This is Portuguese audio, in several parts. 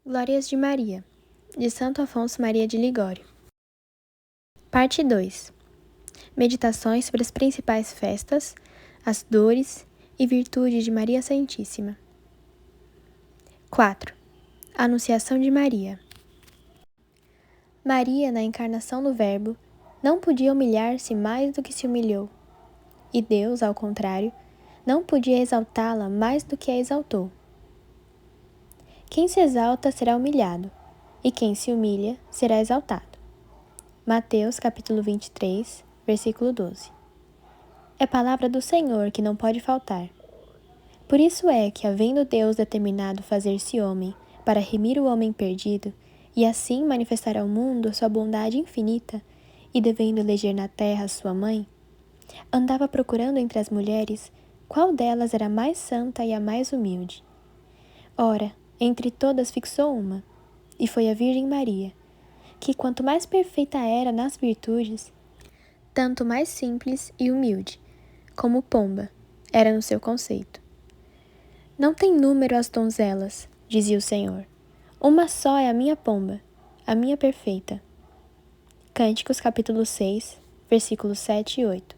Glórias de Maria, de Santo Afonso Maria de Ligório. Parte 2. Meditações sobre as principais festas, as dores e virtudes de Maria Santíssima. 4. Anunciação de Maria. Maria, na encarnação do Verbo, não podia humilhar-se mais do que se humilhou, e Deus, ao contrário, não podia exaltá-la mais do que a exaltou. Quem se exalta será humilhado, e quem se humilha será exaltado. Mateus capítulo 23, versículo 12. É palavra do Senhor que não pode faltar. Por isso é que, havendo Deus determinado fazer-se homem para remir o homem perdido, e assim manifestar ao mundo a sua bondade infinita, e devendo eleger na terra sua mãe, andava procurando entre as mulheres qual delas era a mais santa e a mais humilde. Ora, entre todas fixou uma, e foi a Virgem Maria, que quanto mais perfeita era nas virtudes, tanto mais simples e humilde, como pomba, era no seu conceito. Não tem número as donzelas, dizia o Senhor. Uma só é a minha pomba, a minha perfeita. Cânticos capítulo 6, versículos 7 e 8.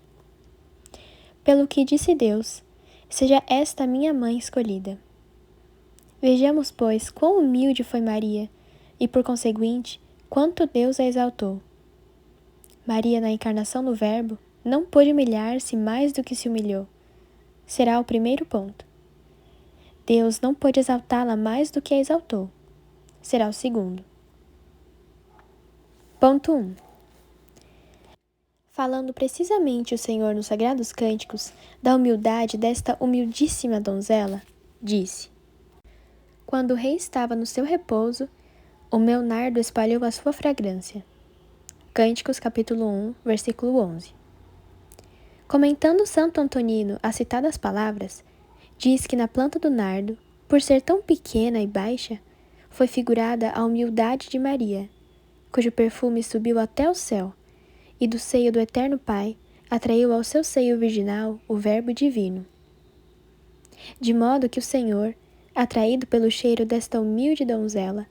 Pelo que disse Deus, seja esta a minha mãe escolhida. Vejamos, pois, quão humilde foi Maria, e por conseguinte, quanto Deus a exaltou. Maria, na encarnação do Verbo, não pôde humilhar-se mais do que se humilhou. Será o primeiro ponto. Deus não pôde exaltá-la mais do que a exaltou. Será o segundo. Ponto 1. Falando precisamente o Senhor nos Sagrados Cânticos da humildade desta humildíssima donzela, disse: Quando o rei estava no seu repouso, o meu nardo espalhou a sua fragrância. Cânticos capítulo 1, versículo 11. Comentando Santo Antonino as citadas palavras, diz que na planta do nardo, por ser tão pequena e baixa, foi figurada a humildade de Maria, cujo perfume subiu até o céu, e do seio do Eterno Pai atraiu ao seu seio virginal o Verbo divino. De modo que o Senhor, atraído pelo cheiro desta humilde donzela,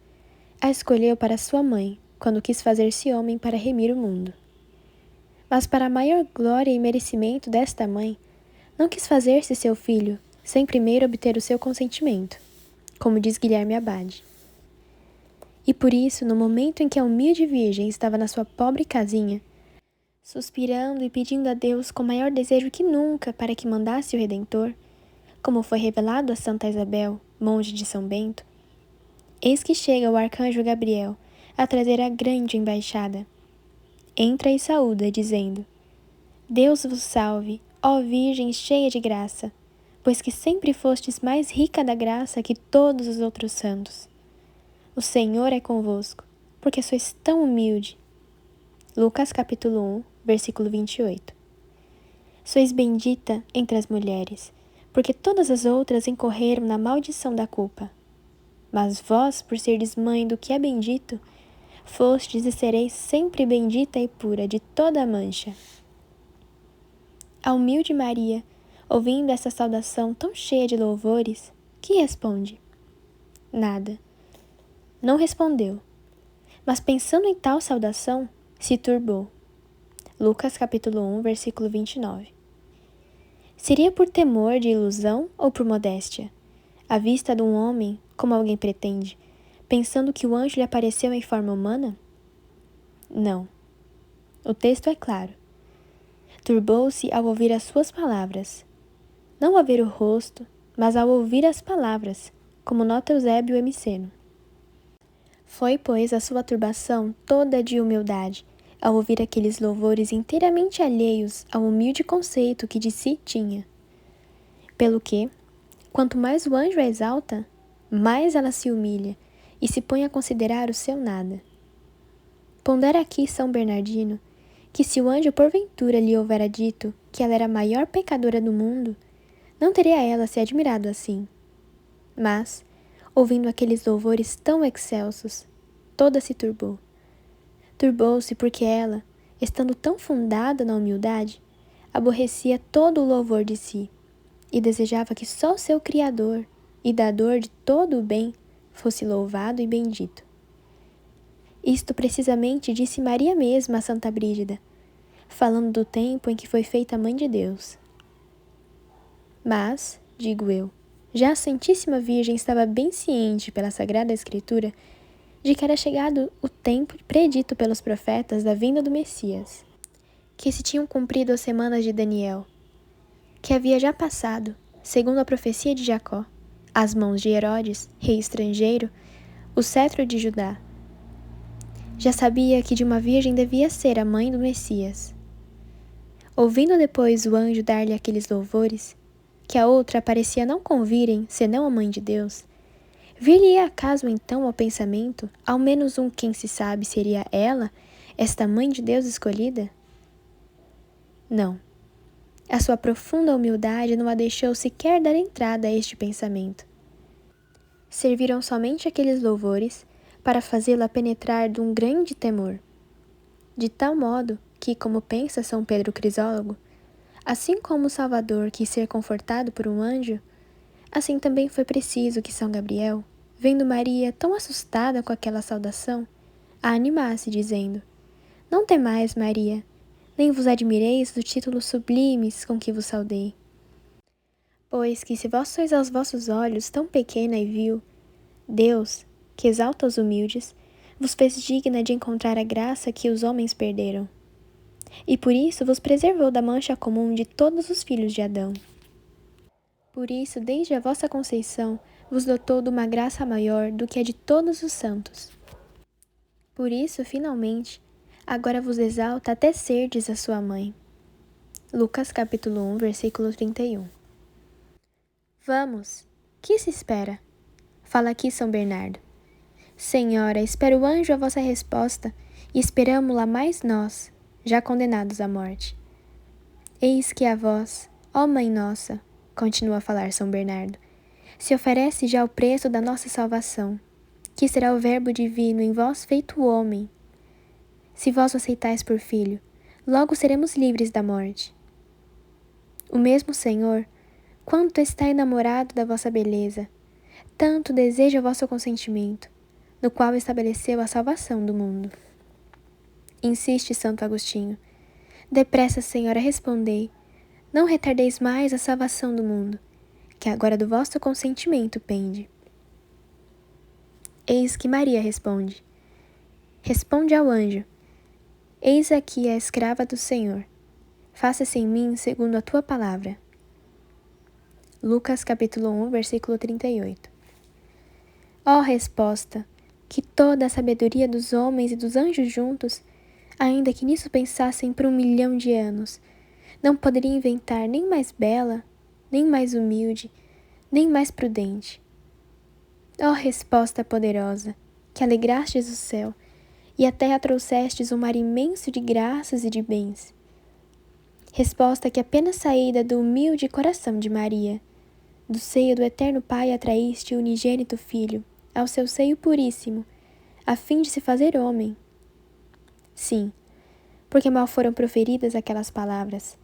a escolheu para sua mãe, quando quis fazer-se homem para remir o mundo. Mas para a maior glória e merecimento desta mãe, não quis fazer-se seu filho, sem primeiro obter o seu consentimento, como diz Guilherme Abade. E por isso, no momento em que a humilde virgem estava na sua pobre casinha, suspirando e pedindo a Deus com maior desejo que nunca para que mandasse o Redentor, como foi revelado a Santa Isabel, monge de São Bento, eis que chega o arcanjo Gabriel a trazer a grande embaixada. Entra e saúda, dizendo: Deus vos salve, ó Virgem cheia de graça, pois que sempre fostes mais rica da graça que todos os outros santos. O Senhor é convosco, porque sois tão humilde. Lucas capítulo 1, versículo 28. Sois bendita entre as mulheres, porque todas as outras incorreram na maldição da culpa. Mas vós, por serdes mãe do que é bendito, fostes e sereis sempre bendita e pura de toda a mancha. A humilde Maria, ouvindo essa saudação tão cheia de louvores, que responde? Nada. Não respondeu, mas pensando em tal saudação, se turbou. Lucas capítulo 1, versículo 29. Seria por temor de ilusão ou por modéstia? À vista de um homem, como alguém pretende, pensando que o anjo lhe apareceu em forma humana? Não. O texto é claro. Turbou-se ao ouvir as suas palavras. Não ao ver o rosto, mas ao ouvir as palavras, como nota Eusébio Emiceno. Foi, pois, a sua turbação toda de humildade, ao ouvir aqueles louvores inteiramente alheios ao humilde conceito que de si tinha. Pelo que, quanto mais o anjo a exalta, mais ela se humilha e se põe a considerar o seu nada. Pondera aqui São Bernardino que se o anjo porventura lhe houvera dito que ela era a maior pecadora do mundo, não teria ela se admirado assim. Mas, ouvindo aqueles louvores tão excelsos, toda se turbou. Turbou-se porque ela, estando tão fundada na humildade, aborrecia todo o louvor de si, e desejava que só o seu Criador, e dador de todo o bem, fosse louvado e bendito. Isto precisamente disse Maria mesma a Santa Brígida, falando do tempo em que foi feita a Mãe de Deus. Mas, digo eu, já a Santíssima Virgem estava bem ciente pela Sagrada Escritura de que era chegado o tempo predito pelos profetas da vinda do Messias, que se tinham cumprido as semanas de Daniel, que havia já passado, segundo a profecia de Jacó, às mãos de Herodes, rei estrangeiro, o cetro de Judá. Já sabia que de uma virgem devia ser a mãe do Messias. Ouvindo depois o anjo dar-lhe aqueles louvores, que a outra parecia não convirem, senão a mãe de Deus, vir-lhe acaso então ao pensamento, ao menos quem se sabe seria ela, esta mãe de Deus escolhida? Não. A sua profunda humildade não a deixou sequer dar entrada a este pensamento. Serviram somente aqueles louvores para fazê-la penetrar de um grande temor, de tal modo que, como pensa São Pedro Crisólogo, assim como o Salvador quis ser confortado por um anjo, assim também foi preciso que São Gabriel, vendo Maria tão assustada com aquela saudação, a animasse, dizendo: Não temais, Maria, nem vos admireis do título sublimes com que vos saudei. Pois que se vós sois aos vossos olhos tão pequena e vil, Deus, que exalta os humildes, vos fez digna de encontrar a graça que os homens perderam. E por isso vos preservou da mancha comum de todos os filhos de Adão. Por isso, desde a vossa conceição, vos dotou de uma graça maior do que a de todos os santos. Por isso, finalmente, agora vos exalta até serdes a sua mãe. Lucas capítulo 1, versículo 31. Vamos, que se espera? Fala aqui São Bernardo. Senhora, espera o anjo a vossa resposta, e esperamo-la mais nós, já condenados à morte. Eis que a vós, ó Mãe nossa, continua a falar São Bernardo, se oferece já o preço da nossa salvação, que será o Verbo divino em vós feito homem. Se vós o aceitais por filho, logo seremos livres da morte. O mesmo Senhor, quanto está enamorado da vossa beleza, tanto deseja o vosso consentimento, no qual estabeleceu a salvação do mundo. Insiste Santo Agostinho. Depressa, Senhora, respondei. Não retardeis mais a salvação do mundo, que agora do vosso consentimento pende. Eis que Maria responde. Responde ao anjo. Eis aqui a escrava do Senhor. Faça-se em mim segundo a tua palavra. Lucas capítulo 1, versículo 38. Ó resposta, que toda a sabedoria dos homens e dos anjos juntos, ainda que nisso pensassem por 1.000.000 de anos, não poderia inventar nem mais bela, nem mais humilde, nem mais prudente. Ó resposta poderosa, que alegrastes o céu, e à terra trouxestes um mar imenso de graças e de bens. Resposta que apenas saída do humilde coração de Maria, do seio do eterno Pai atraíste o unigênito Filho, ao seu seio puríssimo, a fim de se fazer homem. Sim, porque mal foram proferidas aquelas palavras.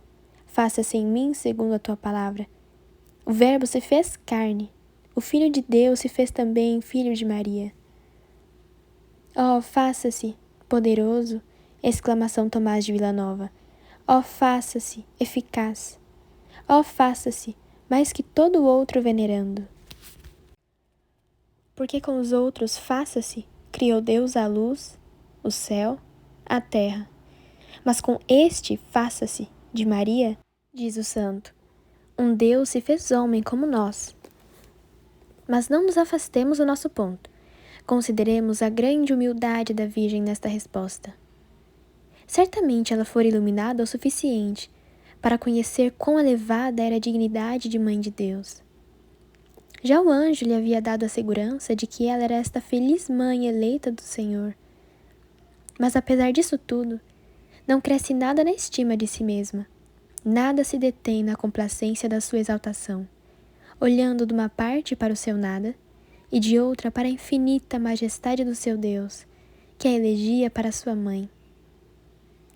Faça-se em mim segundo a tua palavra. O Verbo se fez carne, o Filho de Deus se fez também filho de Maria. Oh, faça-se, poderoso, exclamação Tomás de Vilanova. Oh, faça-se, eficaz. Oh, faça-se, mais que todo o outro venerando. Porque com os outros faça-se, criou Deus a luz, o céu, a terra. Mas com este faça-se, de Maria, diz o santo, um Deus se fez homem como nós. Mas não nos afastemos do nosso ponto. Consideremos a grande humildade da Virgem nesta resposta. Certamente ela fora iluminada o suficiente para conhecer quão elevada era a dignidade de Mãe de Deus. Já o anjo lhe havia dado a segurança de que ela era esta feliz mãe eleita do Senhor. Mas apesar disso tudo, não cresce nada na estima de si mesma, nada se detém na complacência da sua exaltação, olhando de uma parte para o seu nada, e de outra para a infinita majestade do seu Deus, que a elegia para sua mãe.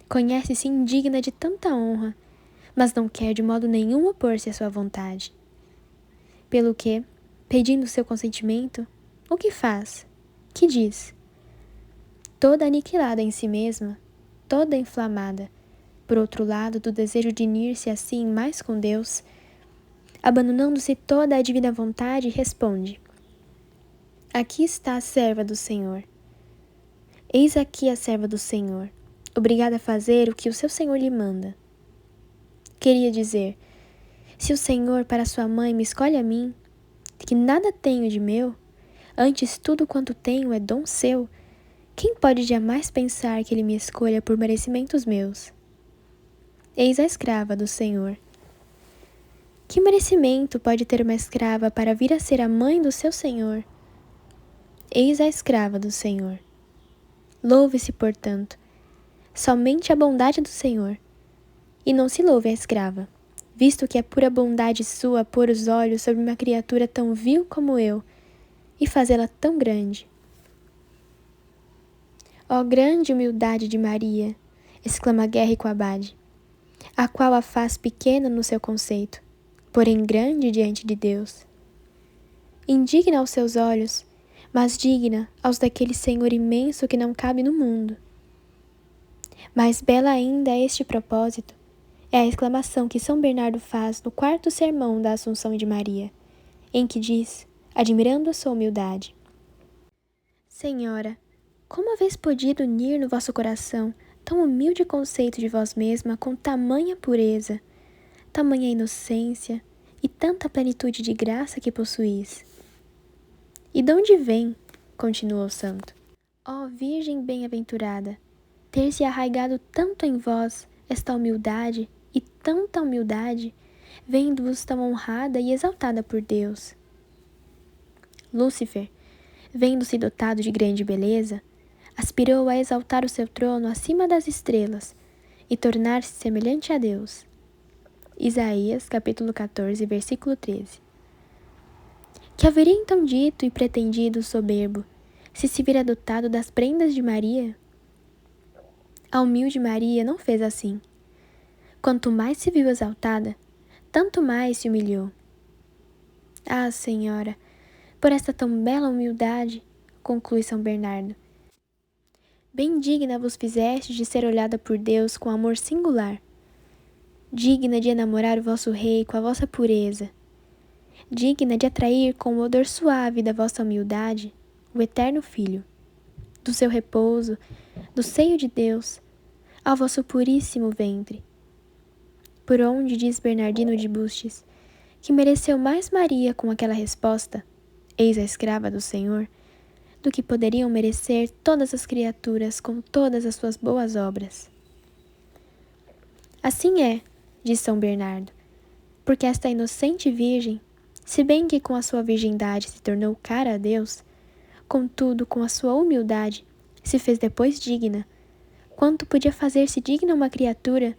Conhece-se indigna de tanta honra, mas não quer de modo nenhum opor-se à sua vontade. Pelo que, pedindo seu consentimento, O que faz? Que diz? Toda aniquilada em si mesma, toda inflamada, por outro lado do desejo de unir-se assim mais com Deus, abandonando-se toda a divina vontade, responde: aqui está a serva do Senhor. Eis aqui a serva do Senhor, obrigada a fazer o que o seu Senhor lhe manda. Queria dizer: se o Senhor para sua mãe me escolhe a mim, que nada tenho de meu, antes tudo quanto tenho é dom seu, quem pode jamais pensar que ele me escolha por merecimentos meus? Eis a escrava do Senhor. Que merecimento pode ter uma escrava para vir a ser a mãe do seu Senhor? Eis a escrava do Senhor. Louve-se, portanto, somente a bondade do Senhor, e não se louve a escrava, visto que é pura bondade sua pôr os olhos sobre uma criatura tão vil como eu, e fazê-la tão grande. Ó grande humildade de Maria, exclama Guerrico Abade, a qual a faz pequena no seu conceito, porém grande diante de Deus. Indigna aos seus olhos, mas digna aos daquele Senhor imenso que não cabe no mundo. Mais bela ainda a este propósito é a exclamação que São Bernardo faz no 4º sermão da Assunção de Maria, em que diz, admirando a sua humildade: Senhora, como haveis podido unir no vosso coração tão humilde conceito de vós mesma com tamanha pureza, tamanha inocência e tanta plenitude de graça que possuís? E de onde vem, continuou o santo, ó Virgem bem-aventurada, ter-se arraigado tanto em vós esta humildade e tanta humildade, vendo-vos tão honrada e exaltada por Deus? Lúcifer, vendo-se dotado de grande beleza, aspirou a exaltar o seu trono acima das estrelas e tornar-se semelhante a Deus. Isaías, capítulo 14, versículo 13. Que haveria então dito e pretendido o soberbo, se vira dotado das prendas de Maria? A humilde Maria não fez assim. Quanto mais se viu exaltada, tanto mais se humilhou. Ah, Senhora, por esta tão bela humildade, conclui São Bernardo, bem digna vos fizeste de ser olhada por Deus com amor singular, digna de enamorar o vosso rei com a vossa pureza, digna de atrair com o odor suave da vossa humildade o eterno Filho, do seu repouso, do seio de Deus, ao vosso puríssimo ventre. Por onde diz Bernardino de Bustes, que mereceu mais Maria com aquela resposta, eis a escrava do Senhor, do que poderiam merecer todas as criaturas com todas as suas boas obras. Assim é, diz São Bernardo, porque esta inocente virgem, se bem que com a sua virgindade se tornou cara a Deus, contudo com a sua humildade se fez depois digna, quanto podia fazer-se digna uma criatura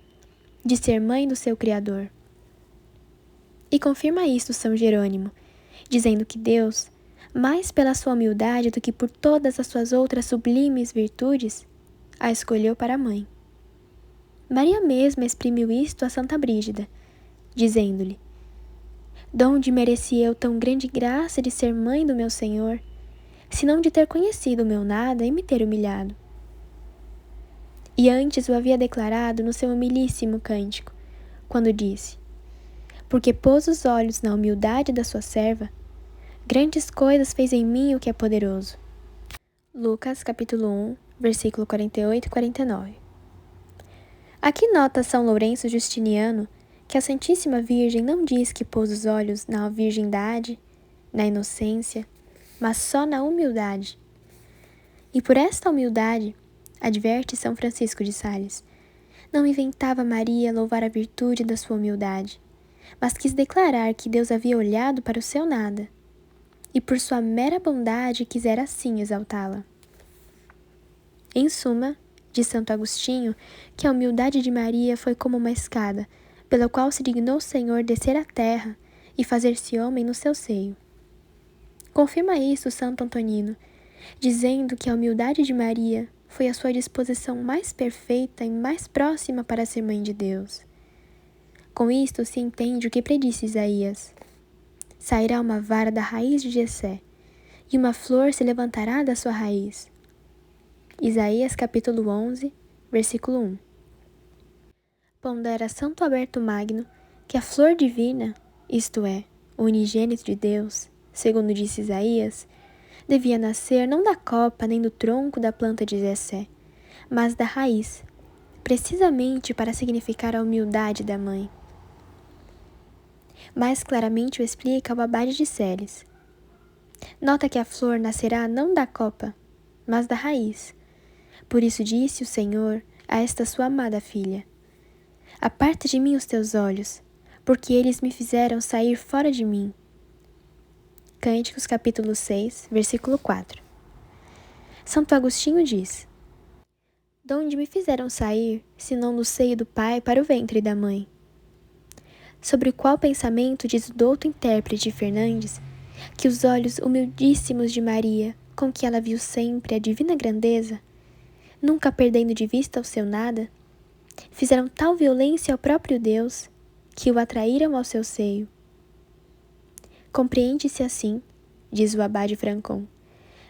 de ser mãe do seu Criador. E confirma isto São Jerônimo, dizendo que Deus, mais pela sua humildade do que por todas as suas outras sublimes virtudes, a escolheu para mãe. Maria mesma exprimiu isto a Santa Brígida, dizendo-lhe: donde mereci eu tão grande graça de ser mãe do meu Senhor, se não de ter conhecido o meu nada e me ter humilhado? E antes o havia declarado no seu humilíssimo cântico, quando disse: porque pôs os olhos na humildade da sua serva, grandes coisas fez em mim o que é poderoso. Lucas, capítulo 1, versículo 48 e 49. Aqui nota São Lourenço Justiniano que a Santíssima Virgem não diz que pôs os olhos na virgindade, na inocência, mas só na humildade. E por esta humildade, adverte São Francisco de Sales, não inventava Maria louvar a virtude da sua humildade, mas quis declarar que Deus havia olhado para o seu nada, e por sua mera bondade quisera assim exaltá-la. Em suma, diz Santo Agostinho, que a humildade de Maria foi como uma escada, pela qual se dignou o Senhor descer à terra e fazer-se homem no seu seio. Confirma isso Santo Antonino, dizendo que a humildade de Maria foi a sua disposição mais perfeita e mais próxima para ser mãe de Deus. Com isto se entende o que predisse Isaías: sairá uma vara da raiz de Jessé, e uma flor se levantará da sua raiz. Isaías capítulo 11, versículo 1. Pondera Santo Alberto Magno que a flor divina, isto é, o unigênito de Deus, segundo disse Isaías, devia nascer não da copa nem do tronco da planta de Jessé, mas da raiz, precisamente para significar a humildade da mãe. Mais claramente o explica o abade de Celes. Nota que a flor nascerá não da copa, mas da raiz. Por isso disse o Senhor a esta sua amada filha: Aparta de mim os teus olhos, porque eles me fizeram sair fora de mim. Cânticos capítulo 6, versículo 4. Santo Agostinho diz: Donde me fizeram sair, senão do seio do pai para o ventre da mãe? Sobre o qual pensamento diz o douto intérprete Fernandes que os olhos humildíssimos de Maria, com que ela viu sempre a divina grandeza, nunca perdendo de vista o seu nada, fizeram tal violência ao próprio Deus que o atraíram ao seu seio. Compreende-se assim, diz o abade Francon,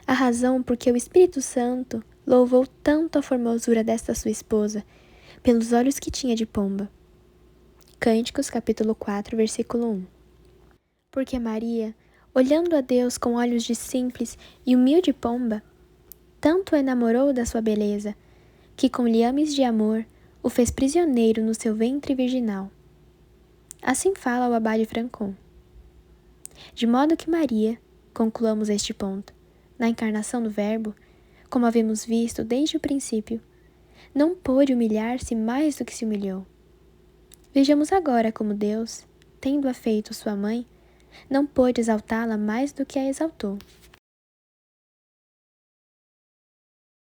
a razão por que o Espírito Santo louvou tanto a formosura desta sua esposa, pelos olhos que tinha de pomba. Cânticos capítulo 4, versículo 1. Porque Maria, olhando a Deus com olhos de simples e humilde pomba, tanto enamorou da sua beleza, que com liames de amor o fez prisioneiro no seu ventre virginal. Assim fala o abade Francon. De modo que Maria, concluamos este ponto, na encarnação do Verbo, como havemos visto desde o princípio, não pôde humilhar-se mais do que se humilhou. Vejamos agora como Deus, tendo-a feito sua mãe, não pôde exaltá-la mais do que a exaltou.